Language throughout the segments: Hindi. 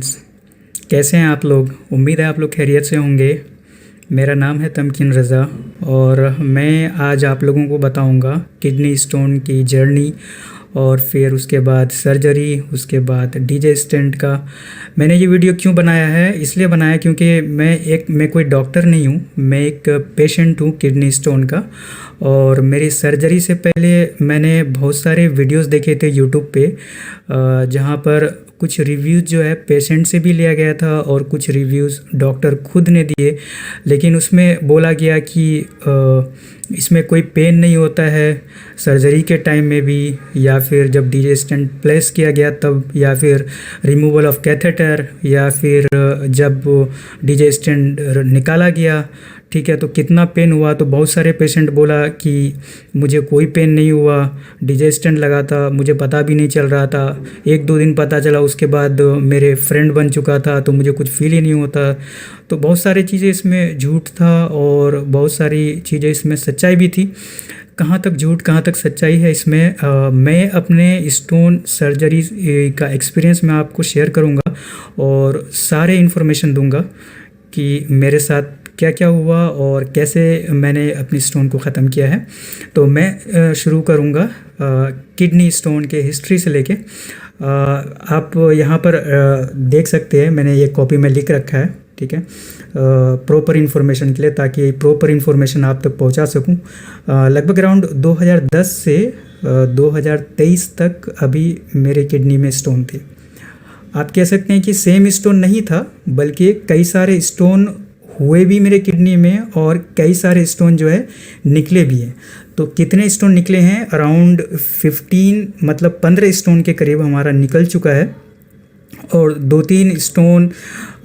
फ्रेंड्स, कैसे हैं आप लोग। उम्मीद है आप लोग खैरियत से होंगे। मेरा नाम है तमकीन रज़ा और मैं आज आप लोगों को बताऊंगा किडनी स्टोन की जर्नी और फिर उसके बाद सर्जरी, उसके बाद डीजे स्टेंट का। मैंने ये वीडियो क्यों बनाया है, इसलिए बनाया क्योंकि मैं कोई डॉक्टर नहीं हूँ, मैं एक पेशेंट हूँ किडनी स्टोन का। और मेरी सर्जरी से पहले मैंने बहुत सारे वीडियोस देखे थे यूट्यूब पे, जहाँ पर कुछ रिव्यूज़ जो है पेशेंट से भी लिया गया था और कुछ रिव्यूज़ डॉक्टर खुद ने दिए। लेकिन उसमें बोला गया कि इसमें कोई पेन नहीं होता है सर्जरी के टाइम में भी, या फिर जब डीजे स्टेंट प्लेस किया गया तब, या फिर रिमूवल ऑफ कैथेटर, या फिर जब डीजे स्टेंट निकाला गया। ठीक है, तो कितना पेन हुआ। तो बहुत सारे पेशेंट बोला कि मुझे कोई पेन नहीं हुआ, डीजे स्टेंट लगा था, मुझे पता भी नहीं चल रहा था, 1-2 दिन पता चला, उसके बाद मेरे फ्रेंड बन चुका था तो मुझे कुछ फील ही नहीं होता। तो बहुत सारी चीज़ें इसमें झूठ था और बहुत सारी चीज़ें इसमें सच्चाई भी थी। कहाँ तक झूठ कहाँ तक सच्चाई है इसमें, मैं अपने स्टोन सर्जरी का एक्सपीरियंस मैं आपको शेयर करूँगा और सारे इन्फॉर्मेशन दूंगा कि मेरे साथ क्या क्या हुआ और कैसे मैंने अपनी स्टोन को ख़त्म किया है। तो मैं शुरू करूँगा किडनी स्टोन के हिस्ट्री से लेके। आप यहाँ पर देख सकते हैं, मैंने ये कॉपी में लिख रखा है, ठीक है, प्रॉपर इन्फॉर्मेशन के लिए, ताकि प्रॉपर इन्फॉर्मेशन आप तक पहुँचा सकूँ। लगभग अराउंड 2010 से 2023 तक अभी मेरे किडनी में स्टोन थे। आप कह सकते हैं कि सेम स्टोन नहीं था, बल्कि कई सारे स्टोन हुए भी मेरे किडनी में और कई सारे स्टोन जो है निकले भी हैं। तो कितने स्टोन निकले हैं, अराउंड 15 मतलब 15 स्टोन के करीब हमारा निकल चुका है और 2-3 स्टोन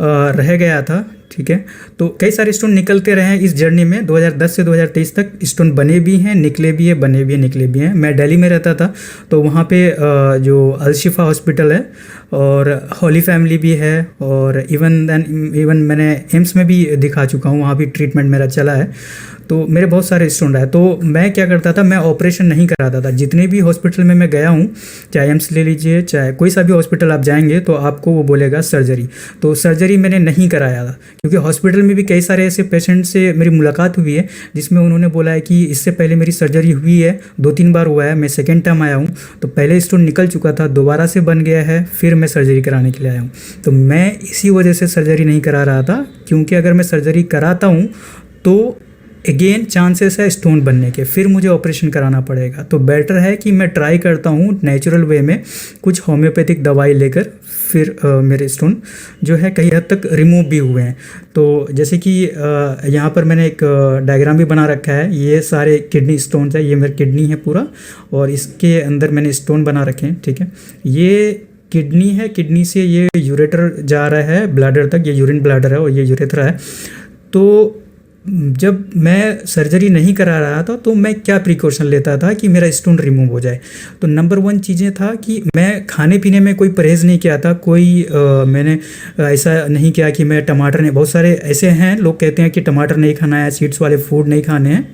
रह गया था। ठीक है, तो कई सारे स्टोन निकलते रहे हैं इस जर्नी में। 2010 से 2023 तक स्टोन बने भी हैं, निकले भी हैं, बने भी हैं, निकले भी हैं। मैं दिल्ली में रहता था तो वहाँ पे जो अलशिफा हॉस्पिटल है और हॉली फैमिली भी है, और इवन मैंने एम्स में भी दिखा चुका हूँ, वहाँ भी ट्रीटमेंट मेरा चला है। तो मेरे बहुत सारे स्टोन रहे। तो मैं क्या करता था, मैं ऑपरेशन नहीं कराता था। जितने भी हॉस्पिटल में मैं गया हूँ, चाहे एम्स ले लीजिए, चाहे कोई सा भी हॉस्पिटल आप जाएंगे तो आपको वो बोलेगा सर्जरी। तो सर्जरी मैंने नहीं कराया था, क्योंकि हॉस्पिटल में भी कई सारे ऐसे पेशेंट से मेरी मुलाकात हुई है जिसमें उन्होंने बोला है कि इससे पहले मेरी सर्जरी हुई है, 2-3 बार हुआ है, मैं सेकेंड टाइम आया हूँ तो पहले स्टोन निकल चुका था, दोबारा से बन गया है, फिर मैं सर्जरी कराने के लिए आया हूँ। तो मैं इसी वजह से सर्जरी नहीं करा रहा था, क्योंकि अगर मैं सर्जरी कराता हूँ तो अगेन चांसेस है स्टोन बनने के, फिर मुझे ऑपरेशन कराना पड़ेगा। तो बेटर है कि मैं ट्राई करता हूँ नेचुरल वे में कुछ होम्योपैथिक दवाई लेकर, फिर मेरे स्टोन जो है कई हद तक रिमूव भी हुए हैं। तो जैसे कि यहाँ पर मैंने एक डायग्राम भी बना रखा है, ये सारे किडनी स्टोन्स है, ये मेरा किडनी है पूरा और इसके अंदर मैंने स्टोन बना रखे हैं। ठीक है, ये किडनी है, किडनी से ये यूरेटर जा रहा है ब्लैडर तक, ये यूरिन ब्लैडर है और ये यूरेथ्रा है। तो जब मैं सर्जरी नहीं करा रहा था तो मैं क्या प्रिकॉशन लेता था कि मेरा स्टोन रिमूव हो जाए। तो नंबर 1 चीज़ें था कि मैं खाने पीने में कोई परहेज़ नहीं किया था, मैंने ऐसा नहीं किया कि मैं टमाटर नहीं, बहुत सारे ऐसे हैं लोग कहते हैं कि टमाटर नहीं खाना है, सीड्स वाले फूड नहीं खाने हैं,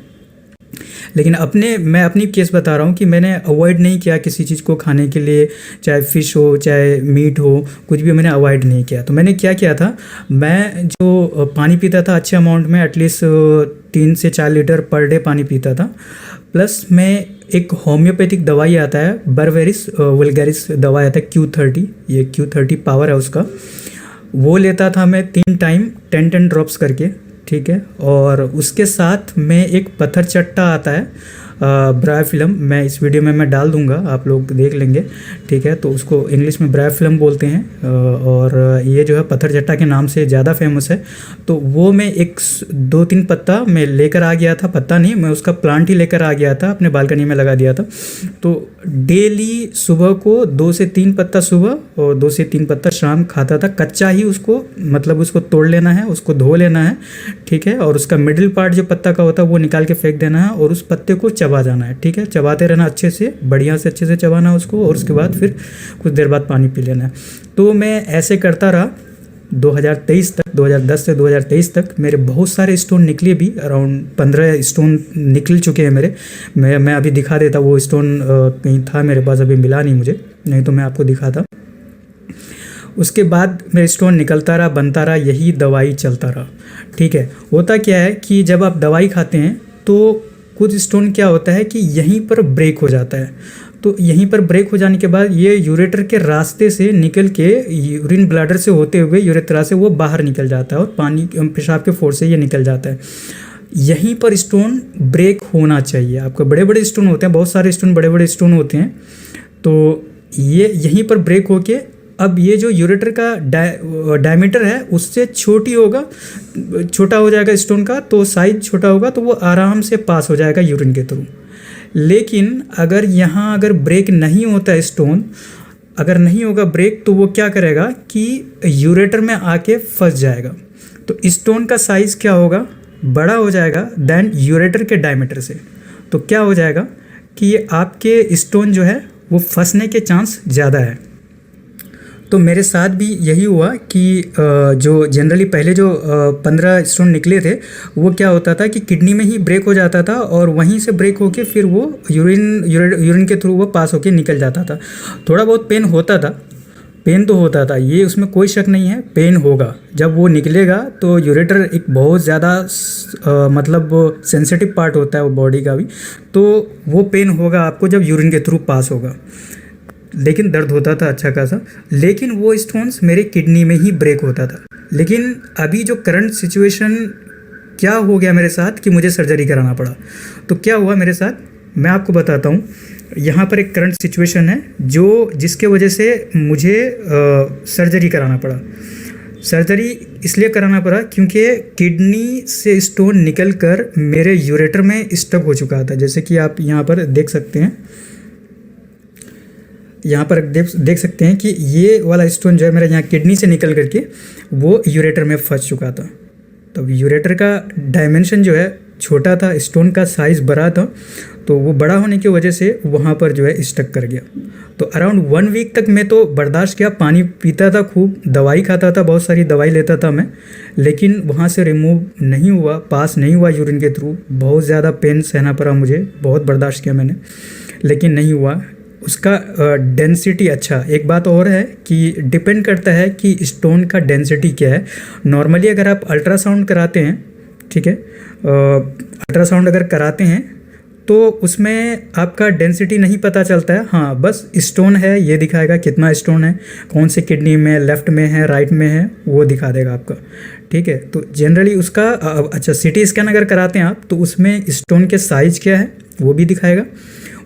लेकिन मैं अपनी केस बता रहा हूँ कि मैंने अवॉइड नहीं किया किसी चीज़ को खाने के लिए, चाहे फ़िश हो चाहे मीट हो, कुछ भी मैंने अवॉइड नहीं किया। तो मैंने क्या किया था, मैं जो पानी पीता था अच्छे अमाउंट में, एटलीस्ट 3 से 4 लीटर पर डे पानी पीता था। प्लस मैं एक होम्योपैथिक दवाई आता है, बर्वेरिस वल्गैरिस दवाई आता है Q30, ये Q30 पावर है उसका, वो लेता था मैं 3 टाइम 10-10 ड्रॉप्स करके। ठीक है, और उसके साथ में एक पत्थर चट्टा आता है ब्रायोफिल्म, मैं इस वीडियो में मैं डाल दूंगा, आप लोग देख लेंगे। ठीक है, तो उसको इंग्लिश में ब्रायोफिल्म बोलते हैं और ये जो है पत्थर चट्टा के नाम से ज़्यादा फेमस है। तो वो मैं 2-3 पत्ता मैं लेकर आ गया था, पत्ता नहीं, मैं उसका प्लांट ही लेकर आ गया था, अपने बालकनी में लगा दिया था। तो डेली सुबह को 2 से 3 पत्ता सुबह और 2 से 3 पत्ता शाम खाता था, कच्चा ही उसको, मतलब उसको तोड़ लेना है, उसको धो लेना है। ठीक है, और उसका मिडिल पार्ट जो पत्ता का होता है वो निकाल के फेंक देना है और उस पत्ते को चबा जाना है। ठीक है, चबाते रहना अच्छे से, बढ़िया से अच्छे से चबाना है उसको, और उसके बाद फिर कुछ देर बाद पानी पी लेना है। तो मैं ऐसे करता रहा 2023 तक, 2010 से 2023 तक मेरे बहुत सारे स्टोन निकले भी, अराउंड 15 स्टोन निकल चुके हैं मेरे। मैं अभी दिखा देता, वो स्टोन कहीं था मेरे पास, अभी मिला नहीं मुझे, नहीं तो मैं आपको दिखाता। उसके बाद मेरा स्टोन निकलता रहा, बनता रहा, यही दवाई चलता रहा। ठीक है, होता क्या है कि जब आप दवाई खाते हैं तो कुछ स्टोन क्या होता है कि यहीं पर ब्रेक हो जाता है। तो यहीं पर ब्रेक हो जाने के बाद ये यूरेटर के रास्ते से निकल के यूरिन ब्लैडर से होते हुए यूरेथ्रा से वो बाहर निकल जाता है और पानी पेशाब के फोर्स से ये निकल जाता है। यहीं पर स्टोन ब्रेक होना चाहिए। आपका बड़े बड़े स्टोन होते हैं, बहुत सारे स्टोन बड़े बड़े स्टोन होते हैं, तो ये यहीं पर ब्रेक होके अब ये जो यूरेटर का डायमीटर है उससे छोटा हो जाएगा स्टोन का, तो साइज छोटा होगा तो वो आराम से पास हो जाएगा यूरिन के थ्रू। लेकिन अगर ब्रेक नहीं होता है स्टोन, अगर नहीं होगा ब्रेक, तो वो क्या करेगा कि यूरेटर में आके फंस जाएगा। तो स्टोन का साइज़ क्या होगा, बड़ा हो जाएगा देन यूरेटर के डायमीटर से। तो क्या हो जाएगा कि ये आपके स्टोन जो है वो फंसने के चांस ज़्यादा है। तो मेरे साथ भी यही हुआ कि जो जनरली पहले जो 15 स्टोन निकले थे वो क्या होता था कि किडनी में ही ब्रेक हो जाता था और वहीं से ब्रेक होके फिर वो यूरिन के थ्रू वो पास होके निकल जाता था। थोड़ा बहुत पेन होता था, पेन तो होता था, ये उसमें कोई शक नहीं है, पेन होगा। जब वो निकलेगा तो यूरेटर एक बहुत ज़्यादा मतलब सेंसिटिव पार्ट होता है वो बॉडी का भी, तो वो पेन होगा आपको जब यूरिन के थ्रू पास होगा। लेकिन दर्द होता था अच्छा खासा, लेकिन वो स्टोन्स मेरे किडनी में ही ब्रेक होता था। लेकिन अभी जो करंट सिचुएशन क्या हो गया मेरे साथ कि मुझे सर्जरी कराना पड़ा। तो क्या हुआ मेरे साथ, मैं आपको बताता हूँ। यहाँ पर एक करंट सिचुएशन है जिसके वजह से मुझे सर्जरी कराना पड़ा। सर्जरी इसलिए कराना पड़ा क्योंकि किडनी से स्टोन निकलकर मेरे यूरेटर में स्टक हो चुका था। जैसे कि आप यहाँ पर देख सकते हैं, यहाँ पर देख सकते हैं कि ये वाला स्टोन जो है मेरा यहाँ किडनी से निकल करके वो यूरेटर में फंस चुका था। तो यूरेटर का डायमेंशन जो है छोटा था, स्टोन का साइज़ बड़ा था, तो वो बड़ा होने की वजह से वहाँ पर जो है स्टक कर गया। तो अराउंड 1 वीक तक मैं तो बर्दाश्त किया, पानी पीता था, खूब दवाई खाता था, बहुत सारी दवाई लेता था मैं, लेकिन वहाँ से रिमूव नहीं हुआ, पास नहीं हुआ यूरिन के थ्रू। बहुत ज़्यादा पेन सहना पड़ा मुझे, बहुत बर्दाश्त किया मैंने, लेकिन नहीं हुआ। उसका डेंसिटी अच्छा, एक बात और है कि डिपेंड करता है कि स्टोन का डेंसिटी क्या है। नॉर्मली अगर आप अल्ट्रासाउंड कराते हैं, ठीक है, अल्ट्रासाउंड अगर कराते हैं तो उसमें आपका डेंसिटी नहीं पता चलता है। हाँ, बस स्टोन है ये दिखाएगा कितना स्टोन है, कौन से किडनी में, लेफ़्ट में है, राइट में है, वो दिखा देगा आपका। ठीक है, तो जनरली उसका अच्छा सीटी स्कैन अगर कराते हैं आप तो उसमें स्टोन के साइज़ क्या है वो भी दिखाएगा।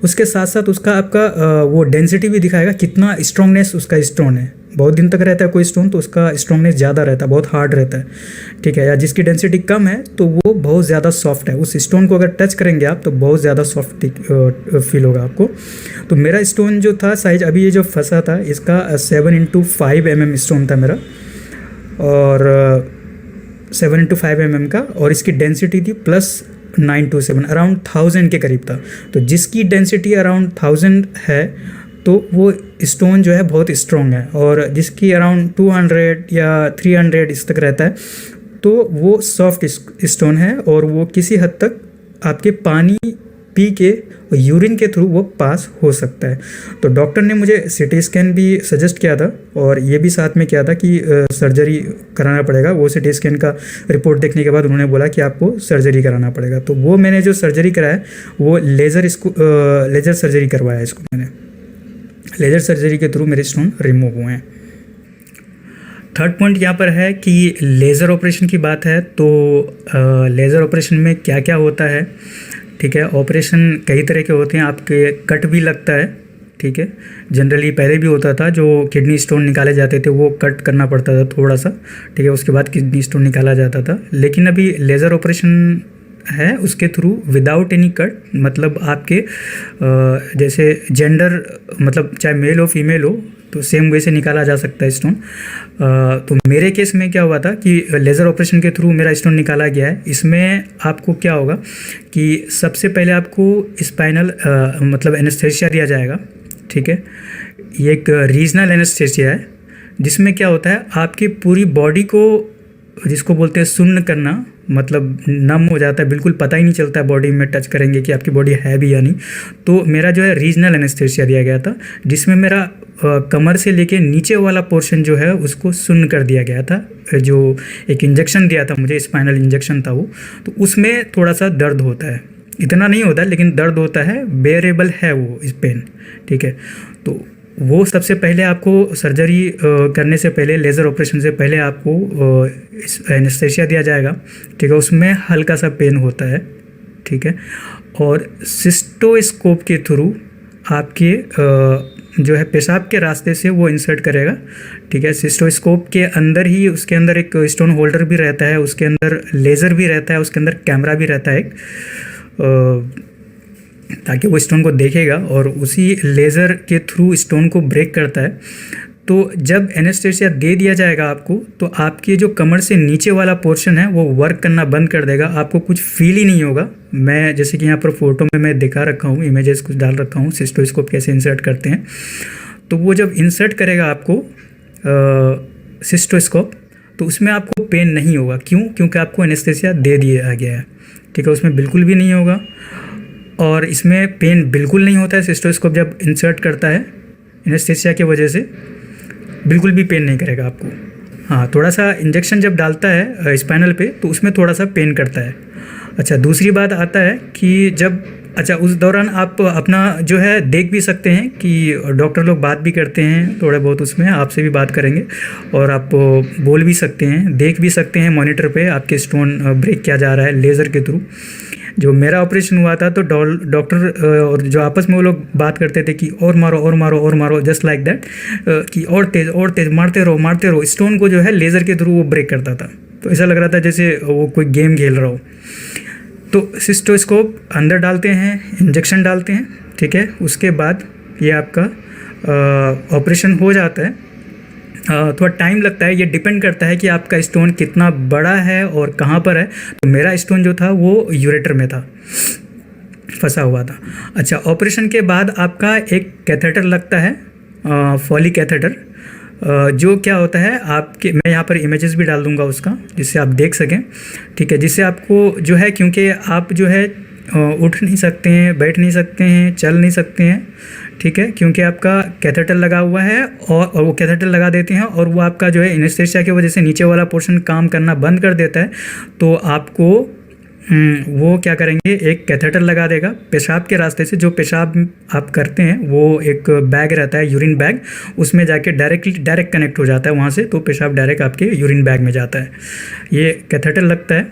उसके साथ साथ उसका आपका वो डेंसिटी भी दिखाएगा, कितना स्ट्रॉन्गनेस उसका स्टोन है। बहुत दिन तक रहता है कोई स्टोन तो उसका स्ट्रॉन्गनेस ज़्यादा रहता है, बहुत हार्ड रहता है, ठीक है। या जिसकी डेंसिटी कम है तो वो बहुत ज़्यादा सॉफ्ट है। उस स्टोन को अगर टच करेंगे आप तो बहुत ज़्यादा सॉफ्ट फील होगा आपको। तो मेरा स्टोन जो था साइज, अभी ये जो फंसा था इसका 7x5 mm स्टोन था मेरा, और 7x5 mm का, और इसकी डेंसिटी थी +927, अराउंड 1000 के करीब था। तो जिसकी डेंसिटी अराउंड 1000 है तो वो स्टोन जो है बहुत स्ट्रॉन्ग है, और जिसकी अराउंड 200 या 300 इस तक रहता है तो वो सॉफ्ट स्टोन है, और वो किसी हद तक आपके पानी पी के यूरिन के थ्रू वो पास हो सकता है। तो डॉक्टर ने मुझे सिटी स्कैन भी सजेस्ट किया था, और ये भी साथ में किया था कि सर्जरी कराना पड़ेगा। वो सिटी स्कैन का रिपोर्ट देखने के बाद उन्होंने बोला कि आपको सर्जरी कराना पड़ेगा। तो वो मैंने जो सर्जरी कराया वो लेज़र सर्जरी करवाया। इसको मैंने लेज़र सर्जरी के थ्रू मेरे स्टोन रिमूव हुए हैं। थर्ड पॉइंट यहाँ पर है कि लेज़र ऑपरेशन की बात है, तो लेज़र ऑपरेशन में क्या क्या होता है, ठीक है। ऑपरेशन कई तरह के होते हैं, आपके कट भी लगता है, ठीक है। जनरली पहले भी होता था, जो किडनी स्टोन निकाले जाते थे वो कट करना पड़ता था थोड़ा सा, ठीक है, उसके बाद किडनी स्टोन निकाला जाता था। लेकिन अभी लेज़र ऑपरेशन है उसके थ्रू विदाउट एनी कट, मतलब आपके जैसे जेंडर, मतलब चाहे मेल हो फीमेल हो तो सेम वे से निकाला जा सकता है स्टोन। तो मेरे केस में क्या हुआ था कि लेज़र ऑपरेशन के थ्रू मेरा स्टोन निकाला गया है। इसमें आपको क्या होगा कि सबसे पहले आपको स्पाइनल मतलब एनेस्थेसिया दिया जाएगा, ठीक है। ये एक रीजनल एनेस्थेसिया है जिसमें क्या होता है आपकी पूरी बॉडी को, जिसको बोलते हैं सुन्न करना, मतलब नम हो जाता है, बिल्कुल पता ही नहीं चलता है बॉडी में टच करेंगे कि आपकी बॉडी है भी या नहीं। तो मेरा जो है रीजनल एनेस्थेसिया दिया गया था, जिसमें मेरा कमर से लेके नीचे वाला पोर्शन जो है उसको सुन्न कर दिया गया था। जो एक इंजेक्शन दिया था मुझे, स्पाइनल इंजेक्शन था वो, तो उसमें थोड़ा सा दर्द होता है, इतना नहीं होता है लेकिन दर्द होता है, बेरेबल है वो इस पेन। ठीक है, तो वो सबसे पहले आपको सर्जरी करने से पहले, लेज़र ऑपरेशन से पहले आपको एनेस्थेसिया दिया जाएगा। ठीक है, उसमें हल्का सा पेन होता है। ठीक है, और सिस्टोस्कोप के थ्रू आपके जो है पेशाब के रास्ते से वो इंसर्ट करेगा। ठीक है, सिस्टोस्कोप के अंदर ही, उसके अंदर एक स्टोन होल्डर भी रहता है, उसके अंदर लेज़र भी रहता है, उसके अंदर कैमरा भी रहता है एक, ताकि वो स्टोन को देखेगा और उसी लेज़र के थ्रू स्टोन को ब्रेक करता है। तो जब एनेस्थेसिया दे दिया जाएगा आपको, तो आपके जो कमर से नीचे वाला पोर्शन है वो वर्क करना बंद कर देगा, आपको कुछ फील ही नहीं होगा। मैं जैसे कि यहाँ पर फोटो में मैं दिखा रखा हूँ, इमेजेस कुछ डाल रखा हूँ, सिस्टोस्कोप कैसे इंसर्ट करते हैं। तो वो जब इंसर्ट करेगा आपको सिस्टोस्कोप, तो उसमें आपको पेन नहीं होगा। क्यों? क्योंकि आपको एनेस्थेसिया दे दिया गया है। ठीक है, उसमें बिल्कुल भी नहीं होगा और इसमें पेन बिल्कुल नहीं होता है। सिस्टोस्कोप जब इंसर्ट करता है एनेस्थेसिया की वजह से बिल्कुल भी पेन नहीं करेगा आपको। हाँ, थोड़ा सा इंजेक्शन जब डालता है स्पाइनल पे तो उसमें थोड़ा सा पेन करता है। अच्छा, दूसरी बात आता है कि जब उस दौरान आप अपना जो है देख भी सकते हैं कि डॉक्टर लोग बात भी करते हैं थोड़े बहुत, उसमें आपसे भी बात करेंगे और आप बोल भी सकते हैं, देख भी सकते हैं मॉनिटर पे आपके स्टोन ब्रेक किया जा रहा है लेज़र के थ्रू। जो मेरा ऑपरेशन हुआ था तो डॉक्टर और जो आपस में वो लोग बात करते थे कि और मारो और मारो और मारो, जस्ट लाइक दैट, कि और तेज़ मारते रहो। स्टोन को जो है लेज़र के थ्रू वो ब्रेक करता था, तो ऐसा लग रहा था जैसे वो कोई गेम खेल रहा हो। तो सिस्टोस्कोप अंदर डालते हैं, इंजेक्शन डालते हैं। ठीक है, उसके बाद ये आपका ऑपरेशन हो जाता है। थोड़ा टाइम लगता है, ये डिपेंड करता है कि आपका स्टोन कितना बड़ा है और कहाँ पर है। तो मेरा स्टोन जो था वो यूरेटर में था, फंसा हुआ था। अच्छा, ऑपरेशन के बाद आपका एक कैथेटर लगता है, फॉली कैथेटर, जो क्या होता है आपके, मैं यहाँ पर इमेजेस भी डाल दूँगा उसका जिससे आप देख सकें। ठीक है, जिससे आपको जो है, क्योंकि आप जो है उठ नहीं सकते हैं, बैठ नहीं सकते हैं, चल नहीं सकते हैं। ठीक है, क्योंकि आपका कैथेटर लगा हुआ है और वो कैथेटर लगा देते हैं और वो आपका जो है एनेस्थेसिया की वजह से नीचे वाला पोर्शन काम करना बंद कर देता है। तो आपको वो क्या करेंगे, एक कैथेटर लगा देगा पेशाब के रास्ते से। जो पेशाब आप करते हैं वो एक बैग रहता है, यूरिन बैग, उसमें जाके डायरेक्ट कनेक्ट हो जाता है वहाँ से, तो पेशाब डायरेक्ट आपके यूरिन बैग में जाता है। ये कैथेटर लगता है।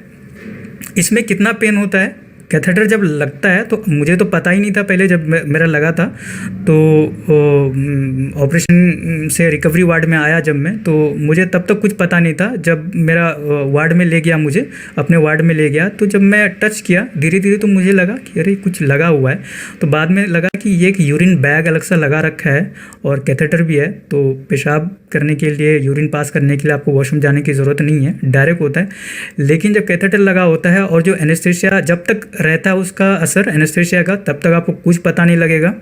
इसमें कितना पेन होता है, कैथेटर जब लगता है तो मुझे तो पता ही नहीं था पहले, जब मेरा लगा था तो ऑपरेशन से रिकवरी वार्ड में आया जब मैं, तो मुझे तब तक कुछ पता नहीं था। जब मेरा वार्ड में ले गया, मुझे अपने वार्ड में ले गया, तो जब मैं टच किया धीरे धीरे तो मुझे लगा कि अरे कुछ लगा हुआ है। तो बाद में लगा कि ये एक यूरिन बैग अलग सा लगा रखा है और कैथेटर भी है, तो पेशाब करने के लिए, यूरिन पास करने के लिए आपको वॉशरूम जाने की ज़रूरत नहीं है, डायरेक्ट होता है। लेकिन जब कैथेटर लगा होता है और जो एनेस्थेसिया जब तक रहता है उसका असर एनेस्थेसिया का, तब तक आपको कुछ पता नहीं लगेगा।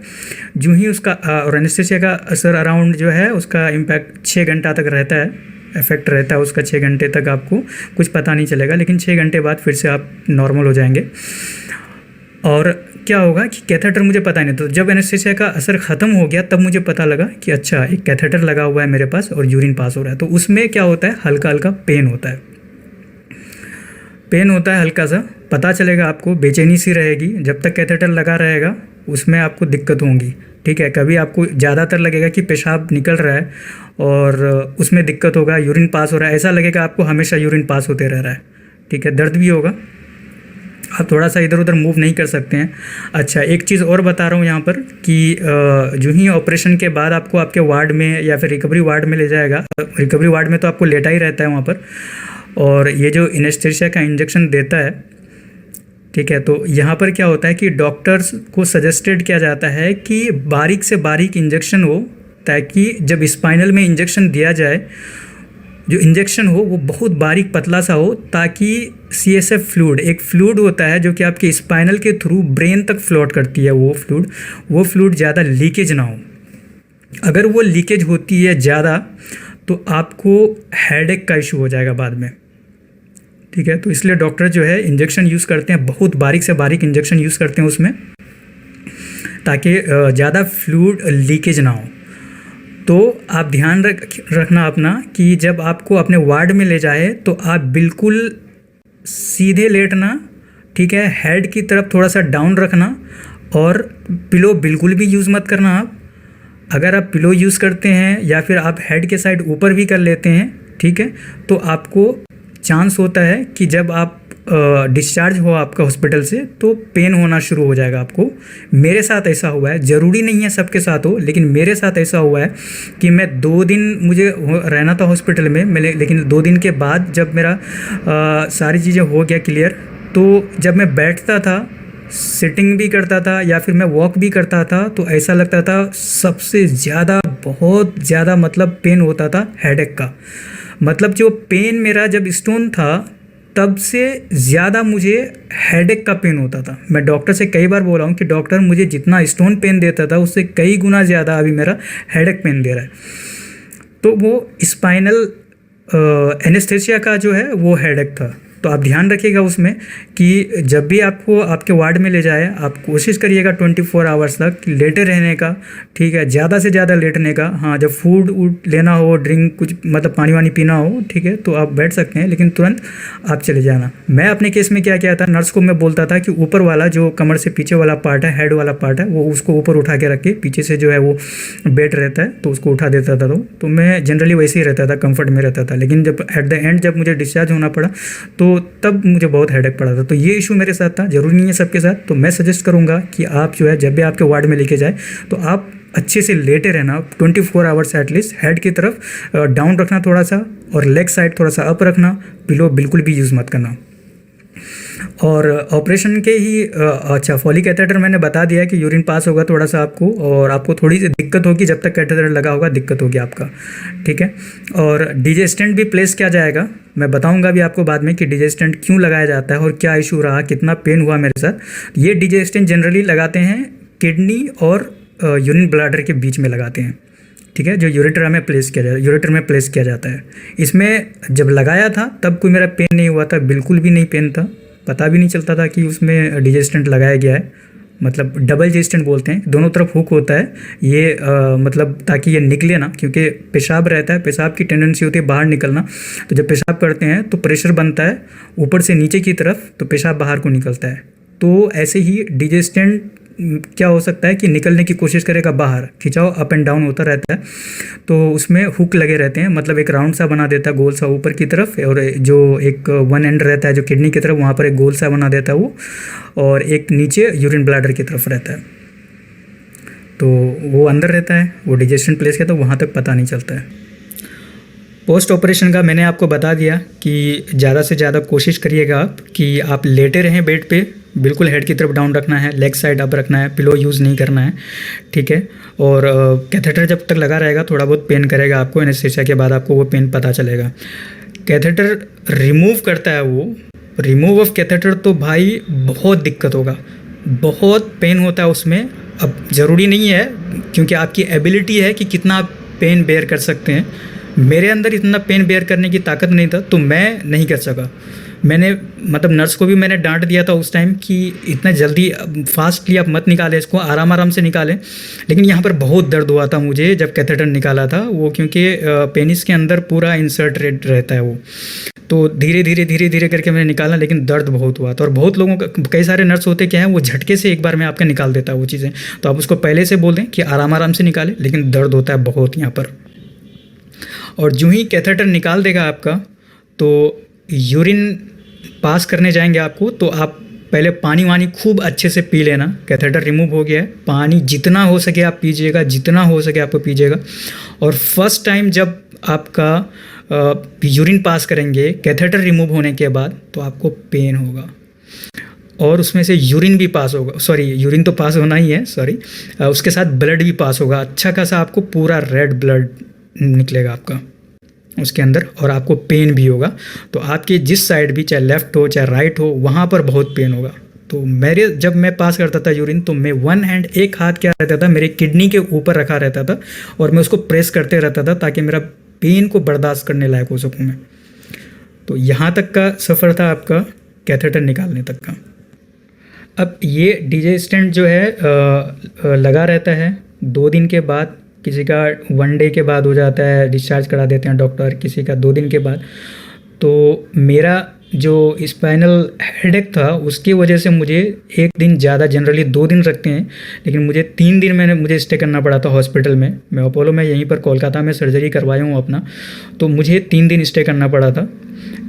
जो ही उसका और एनेस्थेसिया का असर अराउंड जो है उसका इम्पैक्ट 6 घंटा तक रहता है, इफेक्ट रहता है उसका 6 घंटे तक, आपको कुछ पता नहीं चलेगा। लेकिन 6 घंटे बाद फिर से आप नॉर्मल हो जाएंगे। और क्या होगा कि कैथेटर मुझे पता नहीं, तो जब एनेस्थेसिया का असर ख़त्म हो गया तब मुझे पता लगा कि अच्छा एक कैथेटर लगा हुआ है मेरे पास और यूरिन पास हो रहा है। तो उसमें क्या होता है, हल्का हल्का पेन होता है, हल्का सा पता चलेगा आपको, बेचैनी सी रहेगी जब तक कैथेटर लगा रहेगा, उसमें आपको दिक्कत होंगी। ठीक है, कभी आपको ज़्यादातर लगेगा कि पेशाब निकल रहा है और उसमें दिक्कत होगा, यूरिन पास हो रहा है, ऐसा लगेगा आपको हमेशा यूरिन पास होते रह रहा है। ठीक है, दर्द भी होगा, आप थोड़ा सा इधर उधर मूव नहीं कर सकते हैं। अच्छा, एक चीज़ और बता रहा हूँ यहाँ पर कि जो ही ऑपरेशन के बाद आपको आपके वार्ड में या फिर रिकवरी वार्ड में ले जाएगा, रिकवरी वार्ड में तो आपको लेटा ही रहता है वहाँ पर, और ये जो एनेस्थेसिया का इंजेक्शन देता है, ठीक है, तो यहाँ पर क्या होता है कि डॉक्टर्स को सजेस्टेड किया जाता है कि बारीक से बारीक इंजेक्शन हो, ताकि जब स्पाइनल में इंजेक्शन दिया जाए, जो इंजेक्शन हो वो बहुत बारीक पतला सा हो, ताकि CSF फ्लूइड, एक फ्लूइड होता है जो कि आपके स्पाइनल के थ्रू ब्रेन तक फ्लोट करती है, वो फ्लूइड ज़्यादा लीकेज ना हो। अगर वो लीकेज होती है ज़्यादा तो आपको हेडेक का इशू हो जाएगा बाद में। ठीक है, तो इसलिए डॉक्टर जो है इंजेक्शन यूज़ करते हैं, बहुत बारीक से बारीक इंजेक्शन यूज़ करते हैं उसमें, ताकि ज़्यादा फ्लूइड लीकेज ना हो। तो आप ध्यान रखना अपना कि जब आपको अपने वार्ड में ले जाए तो आप बिल्कुल सीधे लेटना, ठीक है। हेड की तरफ थोड़ा सा डाउन रखना और पिलो बिल्कुल भी यूज़ मत करना आप। अगर आप पिलो यूज़ करते हैं या फिर आप हेड के साइड ऊपर भी कर लेते हैं, ठीक है, तो आपको चांस होता है कि जब आप डिस्चार्ज हो आपका हॉस्पिटल से तो पेन होना शुरू हो जाएगा आपको। मेरे साथ ऐसा हुआ है, ज़रूरी नहीं है सबके साथ हो, लेकिन मेरे साथ ऐसा हुआ है कि मैं 2 दिन मुझे रहना था हॉस्पिटल में, लेकिन 2 दिन के बाद जब मेरा सारी चीज़ें हो गया क्लियर, तो जब मैं बैठता था, सिटिंग भी करता था या फिर मैं वॉक भी करता था, तो ऐसा लगता था सबसे ज़्यादा, बहुत ज़्यादा मतलब पेन होता था हेडेक का। मतलब जो पेन मेरा जब स्टोन था तब से ज़्यादा मुझे हेडेक का पेन होता था। मैं डॉक्टर से कई बार बोला हूँ कि डॉक्टर मुझे जितना स्टोन पेन देता था उससे कई गुना ज़्यादा अभी मेरा हेडेक पेन दे रहा है। तो वो स्पाइनल एनेस्थेसिया का जो है वो हेडेक था। तो आप ध्यान रखिएगा उसमें कि जब भी आपको आपके वार्ड में ले जाए, आप कोशिश करिएगा 24 आवर्स तक लेटे रहने का, ठीक है, ज़्यादा से ज़्यादा लेटने का। हाँ, जब फूड लेना हो, ड्रिंक कुछ मतलब पानी वानी पीना हो, ठीक है, तो आप बैठ सकते हैं, लेकिन तुरंत आप चले जाना। मैं अपने केस में क्या किया था, नर्स को मैं बोलता था कि ऊपर वाला जो कमर से पीछे वाला पार्ट है, हेड वाला पार्ट है, वो उसको ऊपर उठा के रख के, पीछे से जो है वो बेड रहता है तो उसको उठा देता था। तो मैं जनरली वैसे ही रहता था, कंफर्ट में रहता था। लेकिन जब एट द एंड जब मुझे डिस्चार्ज होना पड़ा तो तब मुझे बहुत हेडेक पड़ा था। तो ये इशू मेरे साथ था, ज़रूरी नहीं है सबके साथ। तो मैं सजेस्ट करूँगा कि आप जो है जब भी आपके वार्ड में लेके जाए तो आप अच्छे से लेटे रहना 24 आवर्स एटलीस्ट। हेड की तरफ डाउन रखना थोड़ा सा और लेग साइड थोड़ा सा अप रखना। पिलो बिल्कुल भी यूज़ मत करना। और ऑपरेशन के ही अच्छा, फॉलिक कैथेटर मैंने बता दिया कि यूरिन पास होगा थोड़ा सा आपको, और आपको थोड़ी सी दिक्कत होगी जब तक कैथेटर लगा होगा, दिक्कत होगी आपका, ठीक है। और डीजे स्टेंट भी प्लेस किया जाएगा, मैं बताऊंगा भी आपको बाद में कि डीजे स्टेंट क्यों लगाया जाता है और क्या इशू रहा, कितना पेन हुआ मेरे साथ। ये डीजे स्टेंट जनरली लगाते हैं किडनी और यूरिन ब्लैडर के बीच में लगाते हैं, ठीक है, जो यूरेटर में प्लेस किया जाता है। इसमें जब लगाया था तब कोई मेरा पेन नहीं हुआ था, बिल्कुल भी नहीं पेन था, पता भी नहीं चलता था कि उसमें डीजे स्टेंट लगाया गया है। मतलब डबल जे स्टेंट बोलते हैं, दोनों तरफ हुक होता है ये, मतलब ताकि ये निकले ना, क्योंकि पेशाब रहता है, पेशाब की टेंडेंसी होती है बाहर निकलना। तो जब पेशाब करते हैं तो प्रेशर बनता है ऊपर से नीचे की तरफ, तो पेशाब बाहर को निकलता है। तो ऐसे ही डीजे स्टेंट क्या हो सकता है कि निकलने की कोशिश करेगा बाहर, खिंचाव अप एंड डाउन होता रहता है, तो उसमें हुक लगे रहते हैं। मतलब एक राउंड सा बना देता है गोल सा ऊपर की तरफ, और जो एक वन एंड रहता है जो किडनी की तरफ, वहाँ पर एक गोल सा बना देता है वो, और एक नीचे यूरिन ब्लैडर की तरफ रहता है। तो वो अंदर रहता है, वो डिजेस्टेंट प्लेस किया तो वहाँ तक पता नहीं चलता है। पोस्ट ऑपरेशन का मैंने आपको बता दिया कि ज़्यादा से ज़्यादा कोशिश करिएगा आप कि आप लेटे रहें बेड पे, बिल्कुल हेड की तरफ डाउन रखना है, लेग साइड अप रखना है, पिलो यूज़ नहीं करना है, ठीक है। और कैथेटर जब तक लगा रहेगा थोड़ा बहुत पेन करेगा आपको, एनेस्थीसिया के बाद आपको वो पेन पता चलेगा। कैथेटर रिमूव करता है वो, रिमूव ऑफ कैथेटर तो भाई बहुत दिक्कत होगा, बहुत पेन होता है उसमें। अब ज़रूरी नहीं है, क्योंकि आपकी एबिलिटी है कि कितना आप पेन बेयर कर सकते हैं। मेरे अंदर इतना पेन बेयर करने की ताकत नहीं था, तो मैं नहीं कर सका। मैंने मतलब नर्स को भी मैंने डांट दिया था उस टाइम कि इतना जल्दी फास्टली आप मत निकालें इसको, आराम आराम से निकालें। लेकिन यहाँ पर बहुत दर्द हुआ था मुझे जब कैथेटर निकाला था वो, क्योंकि पेनिस के अंदर पूरा इंसर्ट रहता है वो। तो धीरे धीरे करके मैंने निकाला, लेकिन दर्द बहुत हुआ था। और बहुत लोगों का, कई सारे नर्स होते क्या हैं, वो झटके से एक बार में आपका निकाल देता है वो चीज़ें। तो आप उसको पहले से बोल दें कि आराम आराम से निकालें, लेकिन दर्द होता है बहुत यहाँ पर। और जो ही कैथेटर निकाल देगा आपका, तो यूरिन पास करने जाएंगे आपको, तो आप पहले पानी वानी खूब अच्छे से पी लेना। कैथेटर रिमूव हो गया है, पानी जितना हो सके आप पीजिएगा, जितना हो सके आपको पीजिएगा। और फर्स्ट टाइम जब आपका यूरिन पास करेंगे कैथेटर रिमूव होने के बाद, तो आपको पेन होगा और उसमें से यूरिन भी पास होगा, सॉरी यूरिन तो पास होना ही है, सॉरी, उसके साथ ब्लड भी पास होगा, अच्छा खासा आपको पूरा रेड ब्लड निकलेगा आपका उसके अंदर, और आपको पेन भी होगा। तो आपके जिस साइड भी, चाहे लेफ़्ट हो चाहे राइट हो, वहाँ पर बहुत पेन होगा। तो मेरे जब मैं पास करता था यूरिन, तो मैं वन हैंड, एक हाथ क्या रहता था मेरे किडनी के ऊपर रखा रहता था, और मैं उसको प्रेस करते रहता था ताकि मेरा पेन को बर्दाश्त करने लायक हो सकूँ मैं। तो यहाँ तक का सफ़र था आपका कैथेटर निकालने तक का। अब ये डीजे स्टेंट जो है लगा रहता है, 2 दिन के बाद किसी का 1 डे के बाद हो जाता है, डिस्चार्ज करा देते हैं डॉक्टर, किसी का 2 दिन के बाद। तो मेरा जो स्पाइनल हेडेक था उसकी वजह से मुझे 1 दिन ज़्यादा, जनरली 2 दिन रखते हैं, लेकिन मुझे 3 दिन मुझे स्टे करना पड़ा था हॉस्पिटल में। मैं अपोलो में यहीं पर कोलकाता में सर्जरी करवाया हूँ अपना, तो मुझे 3 दिन स्टे करना पड़ा था,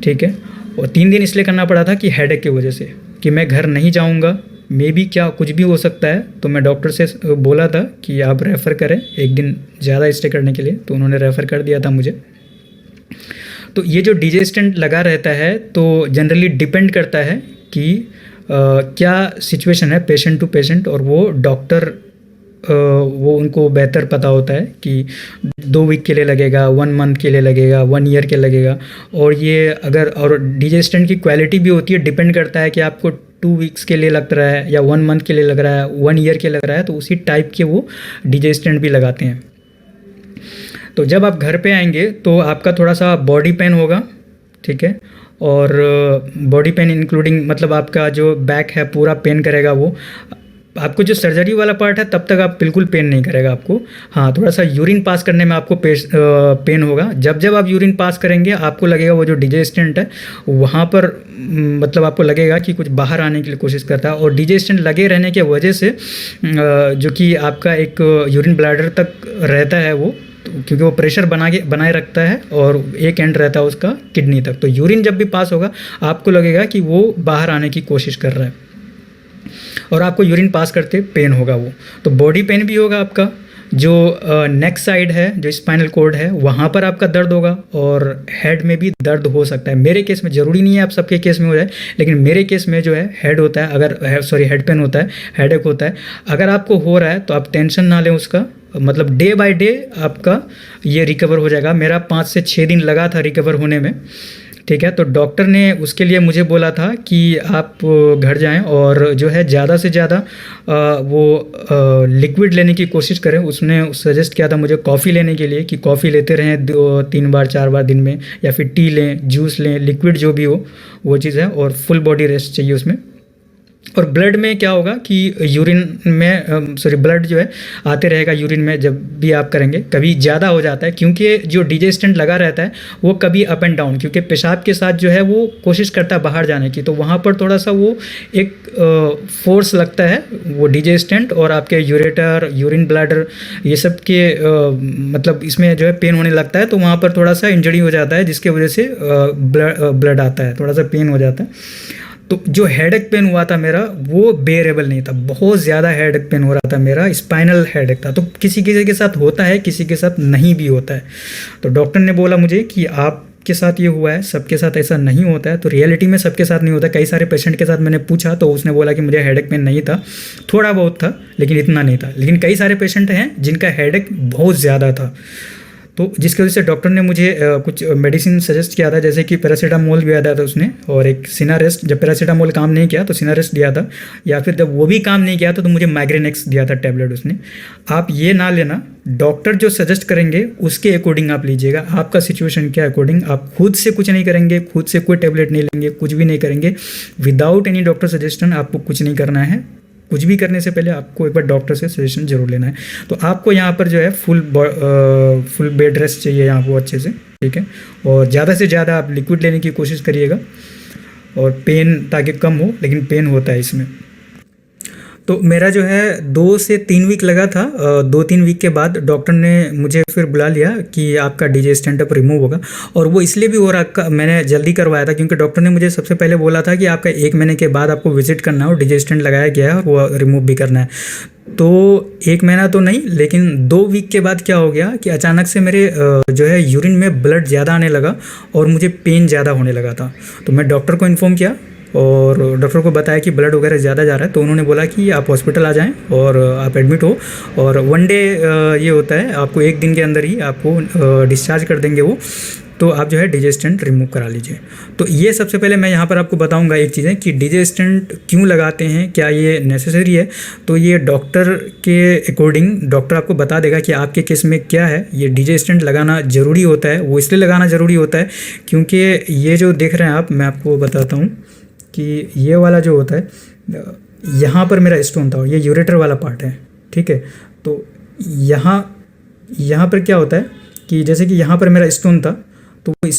ठीक है। और 3 दिन इसलिए करना पड़ा था कि हेडेक की वजह से, कि मैं घर नहीं जाऊँगा, मे बी क्या कुछ भी हो सकता है। तो मैं डॉक्टर से बोला था कि आप रेफ़र करें 1 दिन ज़्यादा स्टे करने के लिए, तो उन्होंने रेफ़र कर दिया था मुझे। तो ये जो डीजे स्टेंट लगा रहता है तो जनरली डिपेंड करता है कि क्या सिचुएशन है पेशेंट टू पेशेंट, और वो डॉक्टर वो उनको बेहतर पता होता है कि 2 वीक के लिए लगेगा, 1 मंथ के लिए लगेगा, 1 ईयर के लगेगा। और ये अगर और डीजे स्टेंट की क्वालिटी भी होती है, डिपेंड करता है कि आपको 2 वीक्स के लिए लग रहा है या 1 मंथ के लिए लग रहा है, 1 ईयर के लग रहा है, तो उसी टाइप के वो डीजे स्टेंट भी लगाते हैं। तो जब आप घर पे आएंगे तो आपका थोड़ा सा बॉडी पेन होगा, ठीक है। और बॉडी पेन इंक्लूडिंग मतलब आपका जो बैक है पूरा पेन करेगा वो। आपको जो सर्जरी वाला पार्ट है तब तक आप बिल्कुल पेन नहीं करेगा आपको। हाँ, थोड़ा सा यूरिन पास करने में आपको पेन होगा। जब जब आप यूरिन पास करेंगे आपको लगेगा वो जो डीजे स्टेंट है वहाँ पर मतलब आपको लगेगा कि कुछ बाहर आने की कोशिश करता है। और डीजे स्टेंट लगे रहने की वजह से जो कि आपका एक यूरिन ब्लैडर तक रहता है वो, क्योंकि वो प्रेशर बनाए रखता है और एक एंड रहता है उसका किडनी तक। तो यूरिन जब भी पास होगा आपको लगेगा कि वो बाहर आने की कोशिश कर रहा है और आपको यूरिन पास करते पेन होगा वो। तो बॉडी पेन भी होगा आपका, जो नेक साइड है, जो स्पाइनल कॉर्ड है वहाँ पर आपका दर्द होगा, और हेड में भी दर्द हो सकता है। मेरे केस में, ज़रूरी नहीं है आप सबके केस में हो जाए, लेकिन मेरे केस में जो है हेड होता है, अगर हेड पेन होता है, हेडेक होता है। अगर आपको हो रहा है तो आप टेंशन ना लें उसका, मतलब डे बाय डे आपका ये रिकवर हो जाएगा। मेरा 5 से 6 दिन लगा था रिकवर होने में, ठीक है। तो डॉक्टर ने उसके लिए मुझे बोला था कि आप घर जाएं और जो है ज़्यादा से ज़्यादा वो लिक्विड लेने की कोशिश करें। उसने सजेस्ट किया था मुझे कॉफ़ी लेने के लिए, कि कॉफ़ी लेते रहें 2-3 बार 4 बार दिन में, या फिर टी लें, जूस लें, लिक्विड जो भी हो वो चीज़ है, और फुल बॉडी रेस्ट चाहिए उसमें। और ब्लड में क्या होगा कि यूरिन में ब्लड जो है आते रहेगा यूरिन में जब भी आप करेंगे। कभी ज़्यादा हो जाता है क्योंकि जो डीजे स्टेंट लगा रहता है वो कभी अप एंड डाउन, क्योंकि पेशाब के साथ जो है वो कोशिश करता है बाहर जाने की, तो वहाँ पर थोड़ा सा वो एक फोर्स लगता है वो डीजे स्टेंट और आपके यूरेटर, यूरिन ब्लैडर, ये सब के मतलब इसमें जो है पेन होने लगता है। तो वहाँ पर थोड़ा सा इंजरी हो जाता है जिसकी वजह से ब्लड आता है, थोड़ा सा पेन हो जाता है। तो जो हेडेक पेन हुआ था मेरा वो बेरेबल नहीं था, बहुत ज़्यादा हेडेक पेन हो रहा था मेरा, स्पाइनल हेडेक था। तो किसी किसी के साथ होता है, किसी के साथ नहीं भी होता है। तो डॉक्टर ने बोला मुझे कि आपके साथ ये हुआ है, सबके साथ ऐसा नहीं होता है। तो रियलिटी में सबके साथ नहीं होता। कई सारे पेशेंट के साथ मैंने पूछा तो उसने बोला कि मुझे हेडेक पेन नहीं था, थोड़ा बहुत था लेकिन इतना नहीं था। लेकिन कई सारे पेशेंट हैं जिनका हेडेक बहुत ज़्यादा था, तो जिसकी वजह से डॉक्टर ने मुझे कुछ मेडिसिन सजेस्ट किया था, जैसे कि पैरासीटामोल भी दिया था उसने, और एक सिनारेस्ट। जब पैरासीटामोल काम नहीं किया तो सिनारेस्ट दिया था, या फिर जब वो भी काम नहीं किया तो मुझे माइग्रेनेक्स दिया था टैबलेट उसने। आप ये ना लेना, डॉक्टर जो सजेस्ट करेंगे उसके अकॉर्डिंग आप लीजिएगा। आपका सिचुएशन के अकॉर्डिंग आप खुद से कुछ नहीं करेंगे, खुद से कोई टैबलेट नहीं लेंगे, कुछ भी नहीं करेंगे। विदाउट एनी डॉक्टर सजेशन आपको कुछ नहीं करना है। कुछ भी करने से पहले आपको एक बार डॉक्टर से सजेशन जरूर लेना है। तो आपको यहाँ पर जो है फुल बेड रेस्ट चाहिए यहाँ पर अच्छे से, ठीक है। और ज़्यादा से ज़्यादा आप लिक्विड लेने की कोशिश करिएगा, और पेन ताकि कम हो, लेकिन पेन होता है इसमें। तो मेरा जो है 2 से 3 वीक लगा था। 2-3 वीक के बाद डॉक्टर ने मुझे फिर बुला लिया कि आपका डीजे स्टेंट अब रिमूव होगा। और वो इसलिए भी हो रहा, मैंने जल्दी करवाया था क्योंकि डॉक्टर ने मुझे सबसे पहले बोला था कि आपका 1 महीने के बाद आपको विजिट करना है और डीजे स्टेंट लगाया गया है और वो रिमूव भी करना है। तो 1 महीना तो नहीं, लेकिन 2 वीक के बाद क्या हो गया कि अचानक से मेरे जो है यूरिन में ब्लड ज़्यादा आने लगा और मुझे पेन ज़्यादा होने लगा था। तो मैं डॉक्टर को इन्फॉर्म किया और डॉक्टर को बताया कि ब्लड वगैरह ज़्यादा जा रहा है। तो उन्होंने बोला कि आप हॉस्पिटल आ जाएं और आप एडमिट हो, और 1 डे ये होता है, आपको 1 दिन के अंदर ही आपको डिस्चार्ज कर देंगे वो। तो आप जो है डीजे स्टेंट रिमूव करा लीजिए। तो ये सबसे पहले मैं यहाँ पर आपको बताऊँगा एक चीज़ें कि डीजे स्टेंट क्यों लगाते हैं, क्या ये नेसेसरी है। तो ये डॉक्टर के अकॉर्डिंग डॉक्टर आपको बता देगा कि आपके केस में क्या है। ये डीजे स्टेंट लगाना ज़रूरी होता है, वो इसलिए लगाना ज़रूरी होता है क्योंकि ये जो देख रहे हैं आप, मैं आपको बताता हूँ कि ये वाला जो होता है, यहाँ पर मेरा स्टोन था, ये यूरेटर वाला पार्ट है, ठीक है। तो यहाँ यहाँ पर क्या होता है कि जैसे कि यहाँ पर मेरा स्टोन था, तो वो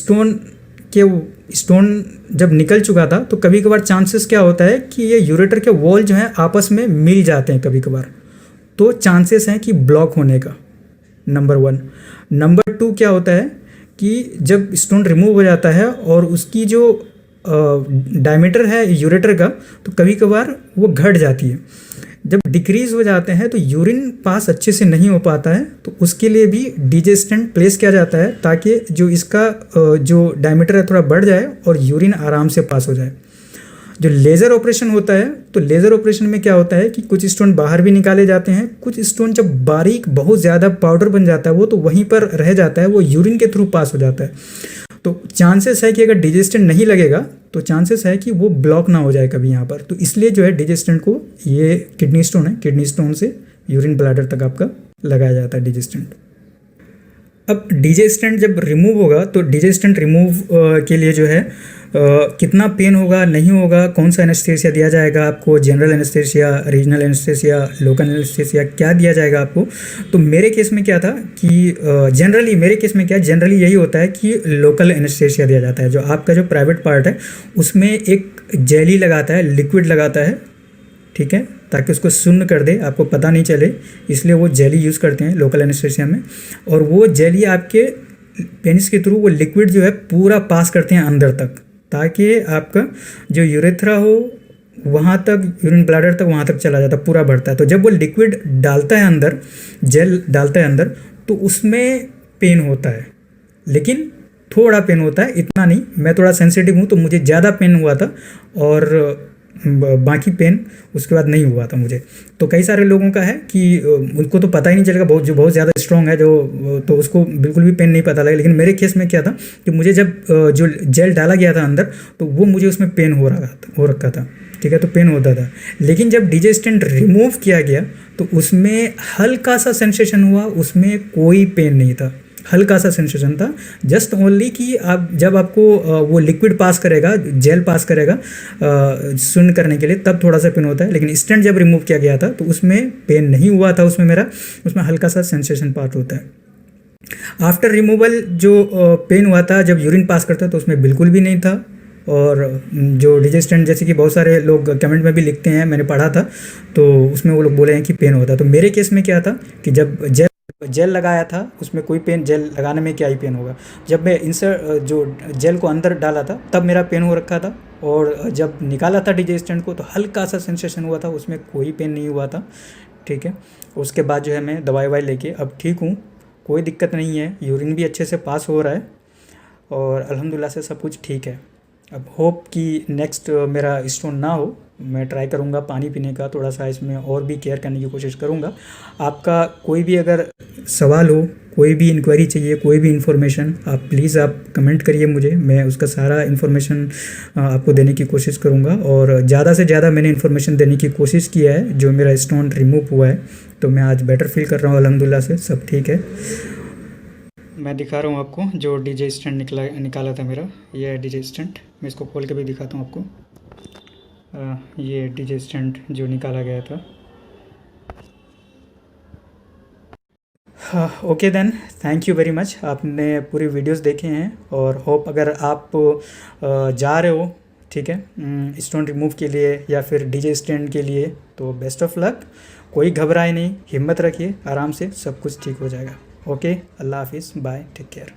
स्टोन जब निकल चुका था तो कभी कभार चांसेस क्या होता है कि ये यूरेटर के वॉल जो हैं आपस में मिल जाते हैं कभी कभार, तो चांसेस हैं कि ब्लॉक होने का, नंबर 1। नंबर 2 क्या होता है कि जब स्टोन रिमूव हो जाता है और उसकी जो डायमीटर है यूरेटर का, तो कभी कभार वो घट जाती है। जब डिक्रीज़ हो जाते हैं तो यूरिन पास अच्छे से नहीं हो पाता है, तो उसके लिए भी डीजे स्टेंट प्लेस किया जाता है ताकि जो इसका जो डायमीटर है थोड़ा बढ़ जाए और यूरिन आराम से पास हो जाए। जो लेज़र ऑपरेशन होता है, तो लेज़र ऑपरेशन में क्या होता है कि कुछ स्टोन बाहर भी निकाले जाते हैं, कुछ स्टोन जब बारीक बहुत ज़्यादा पाउडर बन जाता है वो तो वहीं पर रह जाता है, वो यूरिन के थ्रू पास हो जाता है। तो चांसेस है कि अगर डीजे स्टेंट नहीं लगेगा तो चांसेस है कि वो ब्लॉक ना हो जाए कभी यहाँ पर। तो इसलिए जो है डीजे स्टेंट को, ये किडनी स्टोन है, किडनी स्टोन से यूरिन ब्लैडर तक आपका लगाया जाता है डीजे स्टेंट। अब डीजे स्टेंट जब रिमूव होगा तो डीजे स्टेंट रिमूव के लिए जो है कितना पेन होगा, नहीं होगा, कौन सा एनेस्थेसिया दिया जाएगा आपको, general anaesthesia, regional anaesthesia, local anaesthesia, क्या दिया जाएगा आपको। तो मेरे केस में क्या था कि जनरली मेरे केस में क्या, जनरली यही होता है कि लोकल एनेस्थेसिया दिया जाता है। जो आपका जो प्राइवेट पार्ट है उसमें एक जेली लगाता है, लिक्विड लगाता है, ठीक है, ताकि उसको शून्य कर दे, आपको पता नहीं चले, इसलिए वो जेली यूज़ करते हैं लोकल एनेस्थेसिया में। और वो जेली आपके पेनिस के थ्रू वो लिक्विड जो है पूरा पास करते हैं अंदर तक, ताकि आपका जो यूरेथ्रा हो वहाँ तक, यूरिन ब्लैडर तक वहाँ तक चला जाता है, पूरा बढ़ता है। तो जब वो लिक्विड डालता है अंदर, जेल डालता है अंदर, तो उसमें पेन होता है, लेकिन थोड़ा पेन होता है, इतना नहीं। मैं थोड़ा सेंसिटिव हूँ तो मुझे ज़्यादा पेन हुआ था और बाकी पेन उसके बाद नहीं हुआ था मुझे। तो कई सारे लोगों का है कि उनको तो पता ही नहीं चलेगा, जो बहुत ज़्यादा स्ट्रॉन्ग है जो, तो उसको बिल्कुल भी पेन नहीं पता लगा। लेकिन मेरे केस में क्या था कि मुझे जब जो जेल डाला गया था अंदर, तो वो मुझे उसमें पेन हो रखा था, ठीक है, तो पेन होता था। लेकिन जब डीजे स्टेंट रिमूव किया गया तो उसमें हल्का सा सेंसेशन हुआ, उसमें कोई पेन नहीं था, हल्का सा सेंसेशन था, जस्ट ओनली कि आप जब आपको वो लिक्विड पास करेगा, जेल पास करेगा शून्य करने के लिए, तब थोड़ा सा पेन होता है। लेकिन स्टेंट जब रिमूव किया गया था तो उसमें पेन नहीं हुआ था, उसमें हल्का सा सेंसेशन पार्ट होता है। आफ्टर रिमूवल जो पेन हुआ था जब यूरिन पास करता तो उसमें बिल्कुल भी नहीं था। और जो डीजे स्टेंट, जैसे कि बहुत सारे लोग कमेंट में भी लिखते हैं, मैंने पढ़ा था, तो उसमें वो लोग बोले हैं कि पेन होता है। तो मेरे केस में क्या था कि जब जेल लगाया था उसमें कोई पेन, जेल लगाने में क्या ही पेन होगा। जब मैं जो जेल को अंदर डाला था तब मेरा पेन हो रखा था, और जब निकाला था डीजे स्टेंट को तो हल्का सा सेंसेशन हुआ था, उसमें कोई पेन नहीं हुआ था, ठीक है। उसके बाद जो है मैं दवाई वाई लेके अब ठीक हूँ, कोई दिक्कत नहीं है, यूरिन भी अच्छे से पास हो रहा है और अल्हम्दुलिल्लाह से सब कुछ ठीक है। अब होप कि नेक्स्ट मेरा स्टोन ना हो, मैं ट्राई करूँगा पानी पीने का, थोड़ा सा इसमें और भी केयर करने की कोशिश करूँगा। आपका कोई भी अगर सवाल हो, कोई भी इंक्वायरी चाहिए, कोई भी इन्फॉर्मेशन, आप प्लीज़ आप कमेंट करिए मुझे, मैं उसका सारा इन्फॉर्मेशन आपको देने की कोशिश करूँगा। और ज़्यादा से ज़्यादा मैंने इन्फॉर्मेशन देने की कोशिश किया है। जो मेरा स्टोन रिमूव हुआ है तो मैं आज बेटर फील कर रहा हूँ, अल्हम्दुलिल्लाह से सब ठीक है। मैं दिखा रहा हूँ आपको जो डीजे स्टैंड निकाला था मेरा, ये है डीजे स्टैंड। मैं इसको खोल के भी दिखाता हूँ आपको। ये डीजे स्टैंड जो निकाला गया था। Okay then, thank you very much, आपने पूरी वीडियोस देखे हैं। और होप अगर आप जा रहे हो, ठीक है, स्टोन रिमूव के लिए या फिर डीजे स्टैंड के लिए, तो बेस्ट ऑफ लक। कोई घबराए नहीं, हिम्मत रखिए, आराम से सब कुछ ठीक हो जाएगा। ओके, अल्लाह हाफिज़, बाय, टेक केयर।